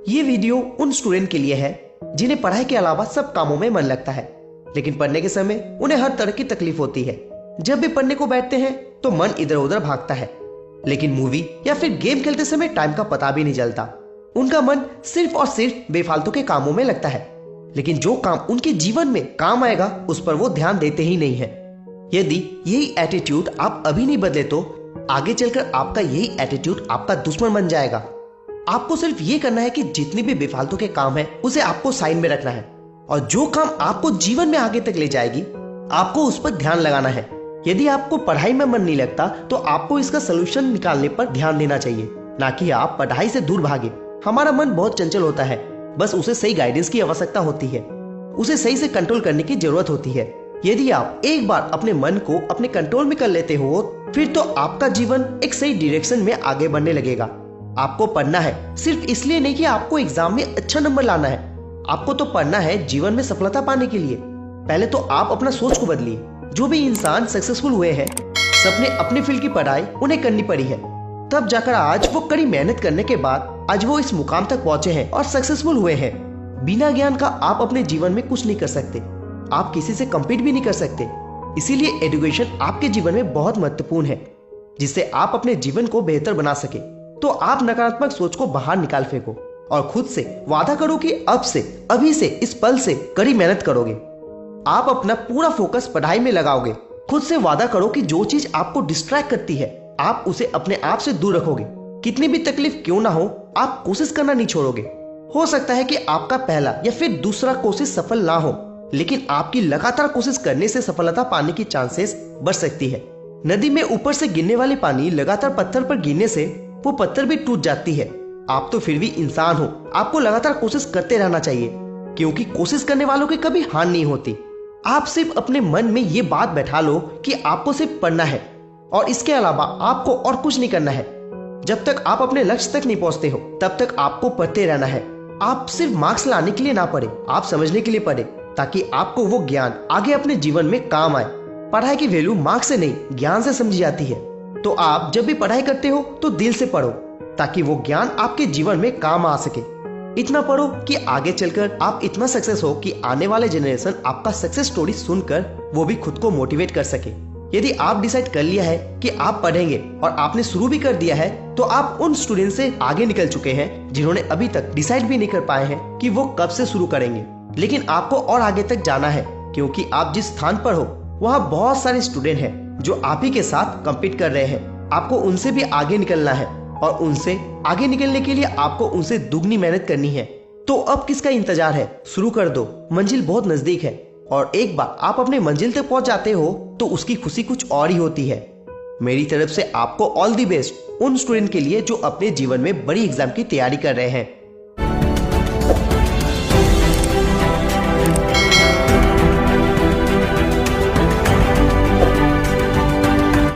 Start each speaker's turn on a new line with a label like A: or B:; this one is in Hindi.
A: ये वीडियो उन स्टूडेंट के लिए है जिन्हें पढ़ाई के अलावा सब कामों में मन लगता है, लेकिन पढ़ने के समय उन्हें हर तरह की तकलीफ होती है। जब भी पढ़ने को बैठते हैं तो मन इधर उधर भागता है, लेकिन मूवी या फिर गेम खेलते समय टाइम का पता भी नहीं चलता। उनका मन सिर्फ और सिर्फ बेफालतू के कामों में लगता है, लेकिन जो काम उनके जीवन में काम आएगा उस पर वो ध्यान देते ही नहीं है। यदि यही एटीट्यूड आप अभी नहीं बदले तो आगे चलकर आपका यही एटीट्यूड आपका दुश्मन बन जाएगा। आपको सिर्फ ये करना है कि जितनी भी बेफालतू के काम है उसे आपको साइड में रखना है, और जो काम आपको जीवन में आगे तक ले जाएगी आपको उस पर ध्यान लगाना है। यदि आपको पढ़ाई में मन नहीं लगता तो आपको इसका सलूशन निकालने पर ध्यान देना चाहिए, ना कि आप पढ़ाई से दूर भागे। हमारा मन बहुत चंचल होता है, बस उसे सही गाइडेंस की आवश्यकता होती है, उसे सही से कंट्रोल करने की जरूरत होती है। यदि आप एक बार अपने मन को अपने कंट्रोल में कर लेते हो फिर तो आपका जीवन एक सही डायरेक्शन में आगे बढ़ने लगेगा। आपको पढ़ना है सिर्फ इसलिए नहीं कि आपको एग्जाम में अच्छा नंबर लाना है, आपको तो पढ़ना है जीवन में सफलता पाने के लिए। पहले तो आप अपना सोच को बदलिए। जो भी इंसान सक्सेसफुल हुए हैं सबने अपने फील्ड की पढ़ाई उन्हें करनी पड़ी है, तब जाकर आज वो कड़ी मेहनत करने के बाद आज वो इस मुकाम तक पहुंचे हैं और सक्सेसफुल हुए हैं। बिना ज्ञान का आप अपने जीवन में कुछ नहीं कर सकते, आप किसी से कम्पीट भी नहीं कर सकते। इसीलिए एजुकेशन आपके जीवन में बहुत महत्वपूर्ण है, जिससे आप अपने जीवन को बेहतर बना सके। तो आप नकारात्मक सोच को बाहर निकाल फेंको और खुद से वादा करो कि अब से, अभी से, इस पल से कड़ी मेहनत करोगे। आप अपना पूरा फोकस पढ़ाई में लगाओगे। खुद से वादा करो कि जो चीज आपको डिस्ट्रैक्ट करती है आप उसे अपने आप से दूर रखोगे। कितनी भी तकलीफ क्यों ना हो आप कोशिश करना नहीं छोड़ोगे। हो सकता है कि आपका पहला या फिर दूसरा कोशिश सफल ना हो, लेकिन आपकी लगातार कोशिश करने से सफलता पाने की चांसेस बढ़ सकती है। नदी में ऊपर से गिरने वाली पानी लगातार पत्थर पर गिरने से वो पत्थर भी टूट जाती है। आप तो फिर भी इंसान हो, आपको लगातार कोशिश करते रहना चाहिए, क्योंकि कोशिश करने वालों की कभी हार नहीं होती। आप सिर्फ अपने मन में ये बात बैठा लो कि आपको सिर्फ पढ़ना है और इसके अलावा आपको और कुछ नहीं करना है। जब तक आप अपने लक्ष्य तक नहीं पहुंचते हो तब तक आपको पढ़ते रहना है। आप सिर्फ मार्क्स लाने के लिए ना पढ़े, आप समझने के लिए पढ़े, ताकि आपको वो ज्ञान आगे अपने जीवन में काम आए। पढ़ाई की वैल्यू मार्क्स से नहीं ज्ञान से समझी जाती है। तो आप जब भी पढ़ाई करते हो तो दिल से पढ़ो, ताकि वो ज्ञान आपके जीवन में काम आ सके। इतना पढ़ो कि आगे चलकर आप इतना सक्सेस हो कि आने वाले जनरेशन आपका सक्सेस स्टोरी सुनकर वो भी खुद को मोटिवेट कर सके। यदि आप डिसाइड कर लिया है कि आप पढ़ेंगे और आपने शुरू भी कर दिया है तो आप उन स्टूडेंट से आगे निकल चुके हैं जिन्होंने अभी तक डिसाइड भी नहीं कर पाए हैं कि वो कब से शुरू करेंगे। लेकिन आपको और आगे तक जाना है, क्योंकि आप जिस स्थान पर हो वहाँ बहुत सारे स्टूडेंट हैं जो आप ही के साथ कम्पीट कर रहे हैं। आपको उनसे भी आगे निकलना है और उनसे आगे निकलने के लिए आपको उनसे दुगनी मेहनत करनी है। तो अब किसका इंतजार है, शुरू कर दो, मंजिल बहुत नजदीक है। और एक बार आप अपने मंजिल तक पहुंच जाते हो तो उसकी खुशी कुछ और ही होती है। मेरी तरफ से आपको ऑल द बेस्ट उन स्टूडेंट के लिए जो अपने जीवन में बड़ी एग्जाम की तैयारी कर रहे हैं।